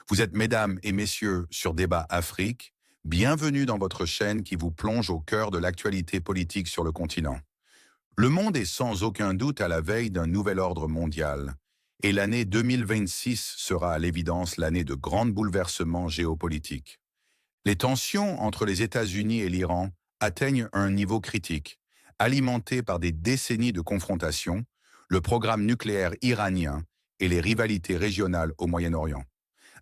Vous êtes mesdames et messieurs sur Débat Afrique. Bienvenue dans votre chaîne qui vous plonge au cœur de l'actualité politique sur le continent. Le monde est sans aucun doute à la veille d'un nouvel ordre mondial. Et l'année 2026 sera à l'évidence l'année de grands bouleversements géopolitiques. Les tensions entre les États-Unis et l'Iran atteignent un niveau critique, alimenté par des décennies de confrontations, le programme nucléaire iranien et les rivalités régionales au Moyen-Orient.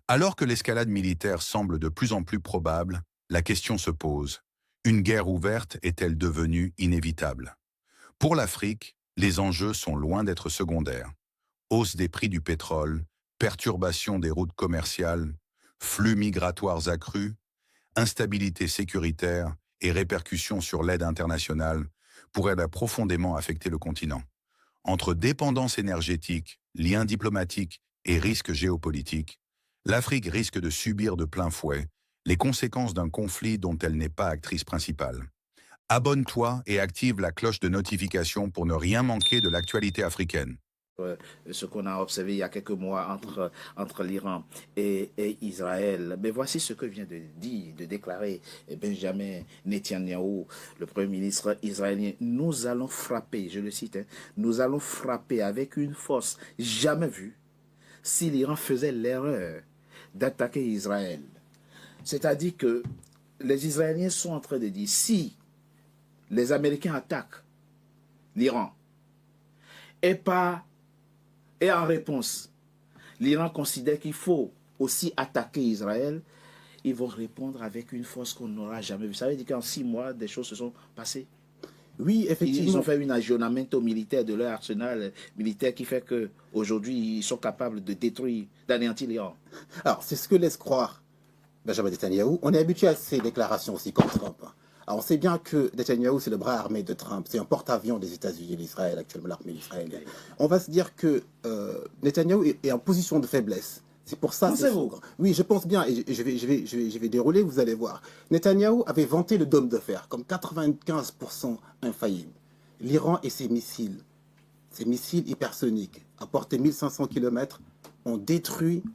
Alors que l'escalade militaire semble de plus en plus probable, la question se pose. Une guerre ouverte est-elle devenue inévitable? Pour l'Afrique, les enjeux sont loin d'être secondaires. Hausse des prix du pétrole, perturbation des routes commerciales, flux migratoires accrus, instabilité sécuritaire et répercussions sur l'aide internationale pourraient profondément affecter le continent. Entre dépendance énergétique, liens diplomatiques et risques géopolitiques, l'Afrique risque de subir de plein fouet les conséquences d'un conflit dont elle n'est pas actrice principale. Abonne-toi et active la cloche de notification pour ne rien manquer de l'actualité africaine. Ce qu'on a observé il y a quelques mois entre l'Iran et Israël. Mais voici ce que vient de dire, de déclarer Benjamin Netanyahou, le Premier ministre israélien. Nous allons frapper, je le cite, nous allons frapper avec une force jamais vue si l'Iran faisait l'erreur d'attaquer Israël. C'est-à-dire que les Israéliens sont en train de dire, si les Américains attaquent l'Iran et en réponse, l'Iran considère qu'il faut aussi attaquer Israël, ils vont répondre avec une force qu'on n'aura jamais vue. Ça veut dire qu'en 6 mois, des choses se sont passées. Oui, effectivement. Ils ont fait un aggiornamento militaire de leur arsenal militaire qui fait qu'aujourd'hui, ils sont capables de détruire, d'anéantir l'Iran. Alors, c'est ce que laisse croire Benjamin Netanyahou. On est habitué à ces déclarations aussi comme Trump. Alors, on sait bien que Netanyahou, c'est le bras armé de Trump. C'est un porte-avions des États-Unis et d'Israël, actuellement l'armée israélienne. On va se dire que Netanyahou est en position de faiblesse. C'est pour ça. Pensez-vous? Oui, je pense bien, et je vais dérouler, vous allez voir. Netanyahou avait vanté le dôme de fer comme 95% infaillible. L'Iran et ses missiles hypersoniques à portée 1500 km ont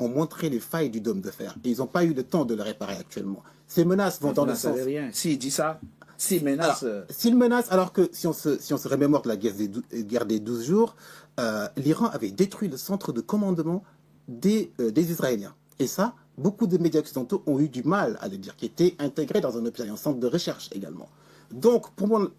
montré les failles du dôme de fer. Et ils n'ont pas eu le temps de le réparer actuellement. Ces menaces vont dans le sens... rien. S'il dit ça, s'il menace... S'il menace, alors que si on se remémore de la guerre des 12 jours, l'Iran avait détruit le centre de commandement des Israéliens. Et ça, beaucoup de médias occidentaux ont eu du mal à le dire, qui était intégré dans un centre de recherche également. Donc,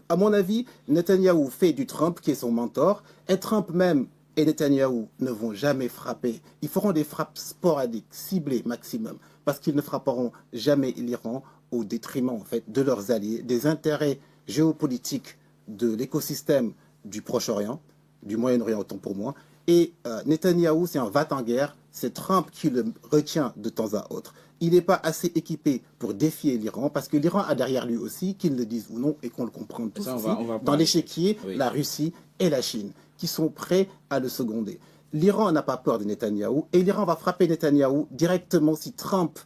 à mon avis, Netanyahou fait du Trump, qui est son mentor, et Trump même et Netanyahou ne vont jamais frapper. Ils feront des frappes sporadiques, ciblées maximum, parce qu'ils ne frapperont jamais l'Iran au détriment en fait, de leurs alliés, des intérêts géopolitiques de l'écosystème du Proche-Orient, du Moyen-Orient autant pour moi. Et Netanyahou, c'est un va-t-en-guerre, c'est Trump qui le retient de temps à autre. Il n'est pas assez équipé pour défier l'Iran, parce que l'Iran a derrière lui aussi, qu'ils le disent ou non, et qu'on le comprenne tous ici, dans l'échiquier, oui, la Russie et la Chine, qui sont prêts à le seconder. L'Iran n'a pas peur de Netanyahou, et l'Iran va frapper Netanyahou directement si Trump,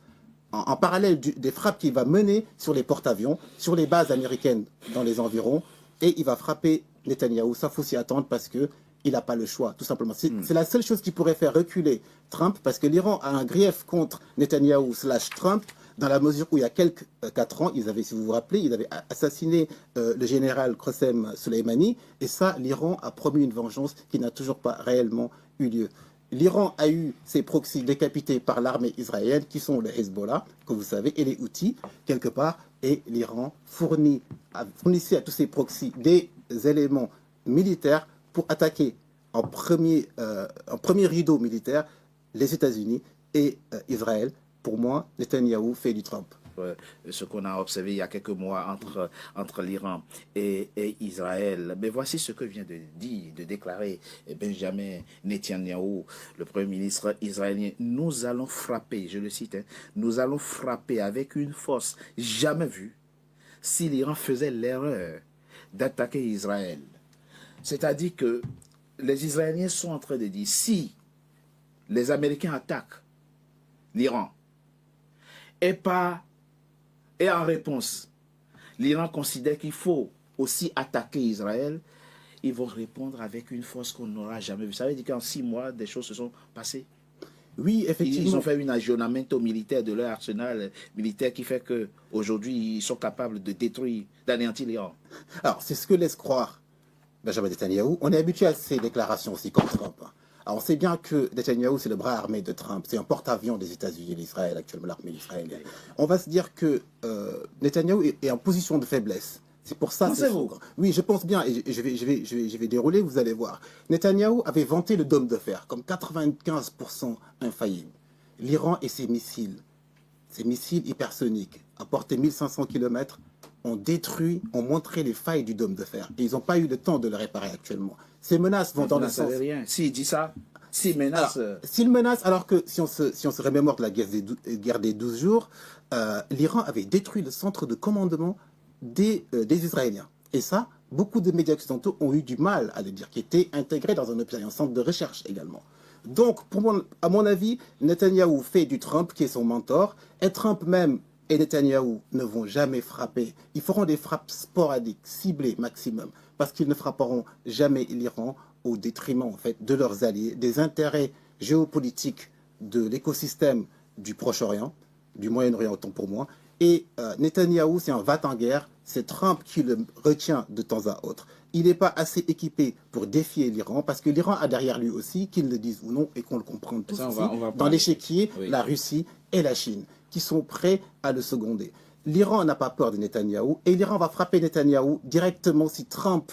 en parallèle des frappes qu'il va mener sur les porte-avions, sur les bases américaines dans les environs, et il va frapper Netanyahou. Ça, faut s'y attendre parce que il n'a pas le choix, tout simplement. C'est la seule chose qui pourrait faire reculer Trump, parce que l'Iran a un grief contre Netanyahou/Trump, dans la mesure où il y a 4 ans, si vous vous rappelez, ils avaient assassiné le général Qasem Soleimani, et ça, l'Iran a promis une vengeance qui n'a toujours pas réellement eu lieu. L'Iran a eu ses proxys décapités par l'armée israélienne, qui sont le Hezbollah, que vous savez, et les Houthis, quelque part, et l'Iran fournissait à tous ces proxys des éléments militaires pour attaquer en premier rideau militaire les États-Unis et Israël. Pour moi, Netanyahou fait du Trump. Ce qu'on a observé il y a quelques mois entre l'Iran et Israël. Mais voici ce que vient de dire, de déclarer Benjamin Netanyahou, le Premier ministre israélien. Nous allons frapper, je le cite, nous allons frapper avec une force jamais vue si l'Iran faisait l'erreur d'attaquer Israël. C'est-à-dire que les Israéliens sont en train de dire, si les Américains attaquent l'Iran et en réponse, l'Iran considère qu'il faut aussi attaquer Israël, ils vont répondre avec une force qu'on n'aura jamais vue. Ça veut dire qu'en 6 mois, des choses se sont passées. Oui, Ils effectivement. ont fait un aggiornamento militaire de leur arsenal militaire qui fait qu'aujourd'hui, ils sont capables de détruire, d'anéantir l'Iran. Alors, c'est ce que laisse croire Benjamin Netanyahu. On est habitué à ces déclarations aussi comme Trump. Alors, on sait bien que Netanyahu, c'est le bras armé de Trump. C'est un porte-avions des États-Unis et d'Israël, actuellement l'armée israélienne. On va se dire que Netanyahu est en position de faiblesse. C'est pour ça. Pensez-vous? Oui, je pense bien, et je vais dérouler, vous allez voir. Netanyahu avait vanté le dôme de fer comme 95% infaillible. L'Iran et ses missiles hypersoniques à portée 1500 km ont détruit, ont montré les failles du dôme de fer. Et ils n'ont pas eu le temps de le réparer actuellement. Ces menaces vont dans le sens... rien. S'il dit ça, s'il menace... S'il menace, alors que si on se remémore de la guerre des 12 jours, l'Iran avait détruit le centre de commandement des Israéliens. Et ça, beaucoup de médias occidentaux ont eu du mal à le dire, qui était intégré dans un centre de recherche également. Donc, à mon avis, Netanyahou fait du Trump, qui est son mentor, et Trump même et Netanyahou ne vont jamais frapper. Ils feront des frappes sporadiques, ciblées maximum, parce qu'ils ne frapperont jamais l'Iran au détriment en fait, de leurs alliés, des intérêts géopolitiques de l'écosystème du Proche-Orient, du Moyen-Orient autant pour moi. Et Netanyahou, c'est un va-t-en-guerre, c'est Trump qui le retient de temps à autre. Il n'est pas assez équipé pour défier l'Iran, parce que l'Iran a derrière lui aussi, qu'ils le disent ou non, et qu'on le comprenne tous ici, dans l'échiquier, la Russie et la Chine, qui sont prêts à le seconder. L'Iran n'a pas peur de Netanyahou, et l'Iran va frapper Netanyahou directement si Trump,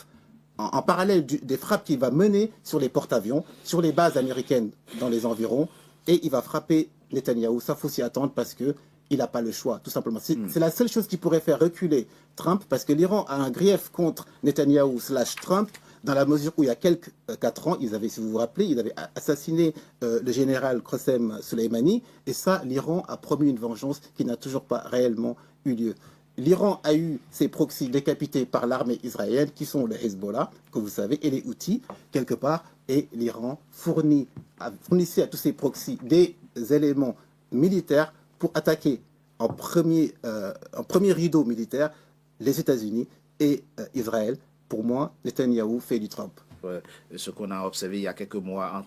en parallèle des frappes qu'il va mener sur les porte-avions, sur les bases américaines dans les environs, et il va frapper Netanyahou. Ça, faut s'y attendre parce que il n'a pas le choix, tout simplement. C'est la seule chose qui pourrait faire reculer Trump, parce que l'Iran a un grief contre Netanyahou/Trump, dans la mesure où il y a quelques 4 ans, ils avaient, si vous vous rappelez, ils avaient assassiné le général Qasem Soleimani, et ça, l'Iran a promis une vengeance qui n'a toujours pas réellement eu lieu. L'Iran a eu ses proxys décapités par l'armée israélienne, qui sont le Hezbollah, que vous savez, et les Houthis, quelque part, et l'Iran fournissait à tous ces proxys des éléments militaires pour attaquer en premier rideau militaire les États-Unis et Israël. Pour moi, Netanyahou fait du Trump. Ce qu'on a observé il y a quelques mois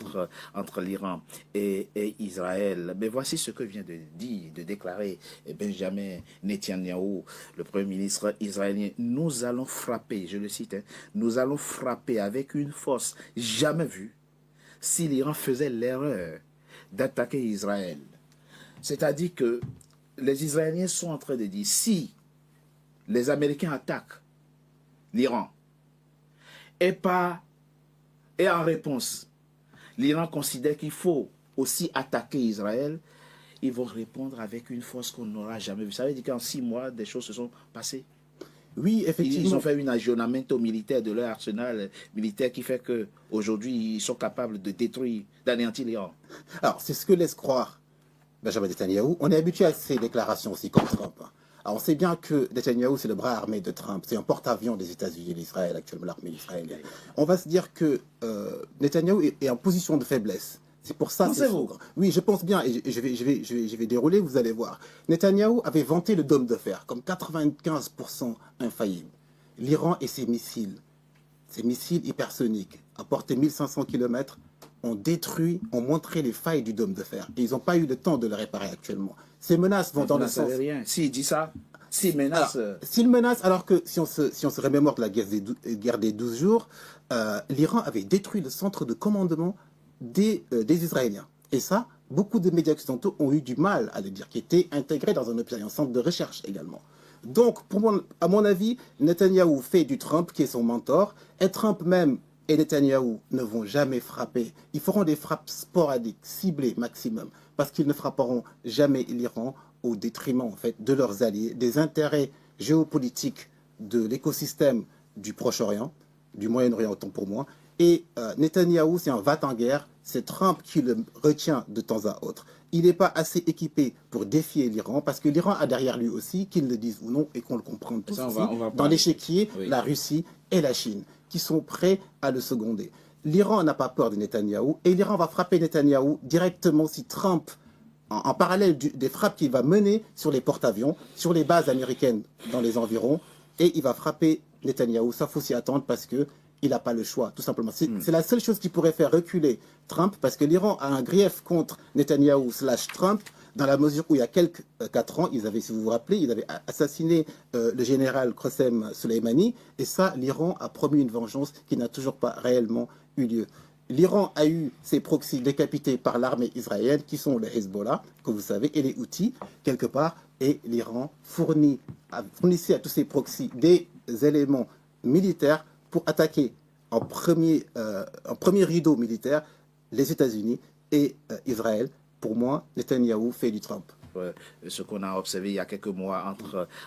entre l'Iran et Israël. Mais voici ce que vient de déclarer Benjamin Netanyahou, le Premier ministre israélien. Nous allons frapper, je le cite, nous allons frapper avec une force jamais vue si l'Iran faisait l'erreur d'attaquer Israël. C'est-à-dire que les Israéliens sont en train de dire, si les Américains attaquent l'Iran, et en réponse, l'Iran considère qu'il faut aussi attaquer Israël, ils vont répondre avec une force qu'on n'aura jamais vue. Ça veut dire qu'en 6 mois, des choses se sont passées. Oui, effectivement. Ils ont fait un aggiornamento militaire de leur arsenal militaire qui fait qu'aujourd'hui, ils sont capables de détruire, d'anéantir l'Iran. Alors, c'est ce que laisse croire Benjamin Netanyahu. On est habitué à ces déclarations aussi comme Trump. Alors, on sait bien que Netanyahu, c'est le bras armé de Trump. C'est un porte-avions des États-Unis et d'Israël, actuellement l'armée israélienne. On va se dire que Netanyahu est en position de faiblesse. C'est pour ça. Pensez-vous? Oui, je pense bien, et je vais dérouler, vous allez voir. Netanyahu avait vanté le dôme de fer comme 95% infaillible. L'Iran et ses missiles hypersoniques à portée 1500 km ont détruit, ont montré les failles du dôme de fer. Et ils n'ont pas eu le temps de le réparer actuellement. Ces menaces vont dans le sens... rien. S'il dit ça, s'il menace... S'il menace, alors que si on se remémore de la guerre des 12 jours, l'Iran avait détruit le centre de commandement des Israéliens. Et ça, beaucoup de médias occidentaux ont eu du mal à le dire, qui était intégré dans un centre de recherche également. Donc, à mon avis, Netanyahou fait du Trump, qui est son mentor, et Trump même et Netanyahou ne vont jamais frapper. Ils feront des frappes sporadiques, ciblées maximum, parce qu'ils ne frapperont jamais l'Iran au détriment en fait, de leurs alliés, des intérêts géopolitiques de l'écosystème du Proche-Orient, du Moyen-Orient autant pour moi. Et Netanyahou, c'est un va-t-en-guerre, c'est Trump qui le retient de temps à autre. Il n'est pas assez équipé pour défier l'Iran, parce que l'Iran a derrière lui aussi, qu'ils le disent ou non, et qu'on le comprenne tous ici, dans l'échiquier, la Russie et la Chine, qui sont prêts à le seconder. L'Iran n'a pas peur de Netanyahou, et l'Iran va frapper Netanyahou directement si Trump, en parallèle des frappes qu'il va mener sur les porte-avions, sur les bases américaines dans les environs, et il va frapper Netanyahou. Ça, faut s'y attendre parce que il n'a pas le choix, tout simplement. C'est la seule chose qui pourrait faire reculer Trump, parce que l'Iran a un grief contre Netanyahou/Trump, dans la mesure où il y a 4 ans, si vous vous rappelez, ils avaient assassiné le général Qasem Soleimani, et ça, l'Iran a promis une vengeance qui n'a toujours pas réellement eu lieu. L'Iran a eu ses proxys décapités par l'armée israélienne, qui sont les Hezbollah, que vous savez, et les Houthis, quelque part, et l'Iran fournissait à tous ces proxys des éléments militaires pour attaquer en premier rideau militaire les États-Unis et Israël. Pour moi, Netanyahou fait du Trump. Ce qu'on a observé il y a quelques mois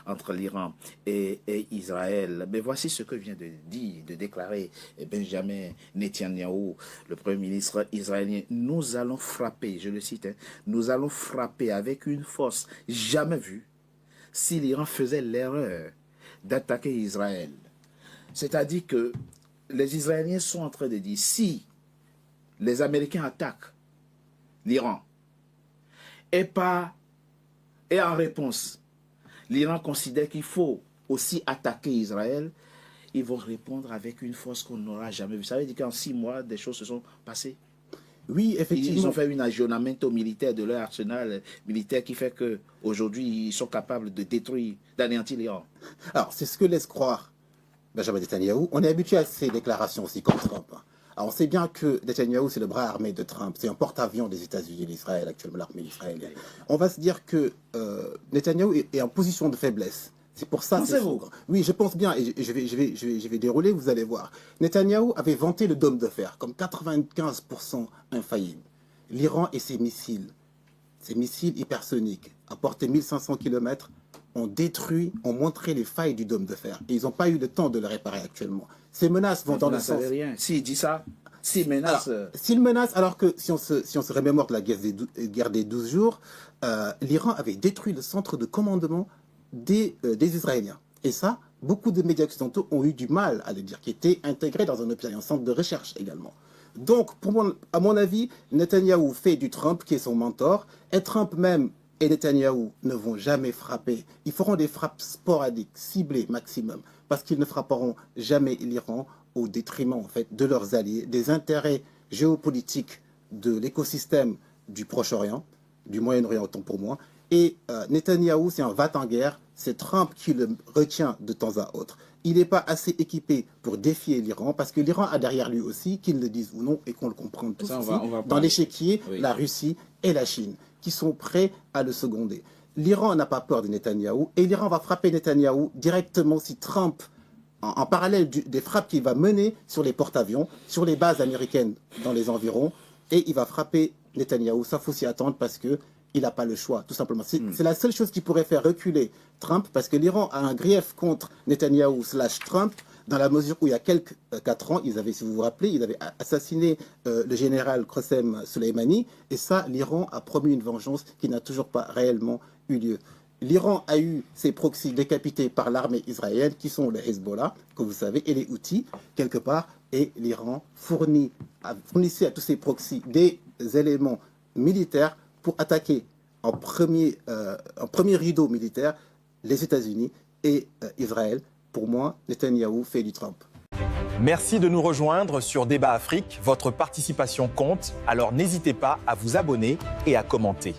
entre l'Iran et Israël. Mais voici ce que vient de déclarer Benjamin Netanyahou, le Premier ministre israélien. Nous allons frapper, je le cite, nous allons frapper avec une force jamais vue si l'Iran faisait l'erreur d'attaquer Israël. C'est-à-dire que les Israéliens sont en train de dire, si les Américains attaquent l'Iran, et en réponse, l'Iran considère qu'il faut aussi attaquer Israël, ils vont répondre avec une force qu'on n'aura jamais vue. Ça veut dire qu'en 6 mois, des choses se sont passées. Oui, effectivement. Ils ont fait un aggiornamento militaire de leur arsenal militaire qui fait qu'aujourd'hui, ils sont capables de détruire, d'anéantir l'Iran. Alors, c'est ce que laisse croire Benjamin Netanyahou. On est habitué à ces déclarations aussi comme Trump. Alors, on sait bien que Netanyahou, c'est le bras armé de Trump. C'est un porte-avions des États-Unis et d'Israël, actuellement, l'armée israélienne. On va se dire que Netanyahou est en position de faiblesse. C'est pour ça que c'est faux. Oui, je pense bien, et je vais dérouler, vous allez voir. Netanyahou avait vanté le dôme de fer comme 95% infaillible. L'Iran et ses missiles hypersoniques à portée 1500 km, ont montré les failles du dôme de fer. Et ils n'ont pas eu le temps de le réparer actuellement. Ces menaces vont dans le sens... S'il dit ça, s'il menace... S'il menace, alors que si on se remémore de la guerre des 12 jours, l'Iran avait détruit le centre de commandement des Israéliens. Et ça, beaucoup de médias occidentaux ont eu du mal à le dire, qui était intégré dans un centre de recherche également. Donc, à mon avis, Netanyahou fait du Trump, qui est son mentor, et Trump même et Netanyahou ne vont jamais frapper. Ils feront des frappes sporadiques, ciblées maximum, parce qu'ils ne frapperont jamais l'Iran au détriment en fait, de leurs alliés, des intérêts géopolitiques de l'écosystème du Proche-Orient, du Moyen-Orient autant pour moi. Et Netanyahou, c'est un va-t-en-guerre, c'est Trump qui le retient de temps à autre. Il n'est pas assez équipé pour défier l'Iran, parce que l'Iran a derrière lui aussi, qu'ils le disent ou non, et qu'on le comprenne tous ici, dans l'échiquier, la Russie et la Chine, qui sont prêts à le seconder. L'Iran n'a pas peur de Netanyahou, et l'Iran va frapper Netanyahou directement si Trump, en parallèle des frappes qu'il va mener sur les porte-avions, sur les bases américaines dans les environs, et il va frapper Netanyahou. Ça, faut s'y attendre parce que il n'a pas le choix, tout simplement. C'est la seule chose qui pourrait faire reculer Trump, parce que l'Iran a un grief contre Netanyahou/Trump, dans la mesure où il y a 4 ans, si vous vous rappelez, ils avaient assassiné le général Qasem Soleimani, et ça, l'Iran a promis une vengeance qui n'a toujours pas réellement eu lieu. L'Iran a eu ses proxys décapités par l'armée israélienne, qui sont les Hezbollah, que vous savez, et les Houthis, quelque part, et l'Iran fournissait à tous ces proxys des éléments militaires pour attaquer en premier rideau militaire les États-Unis et Israël. Pour moi, Netanyahou fait du Trump. Merci de nous rejoindre sur Débat Afrique. Votre participation compte, alors n'hésitez pas à vous abonner et à commenter.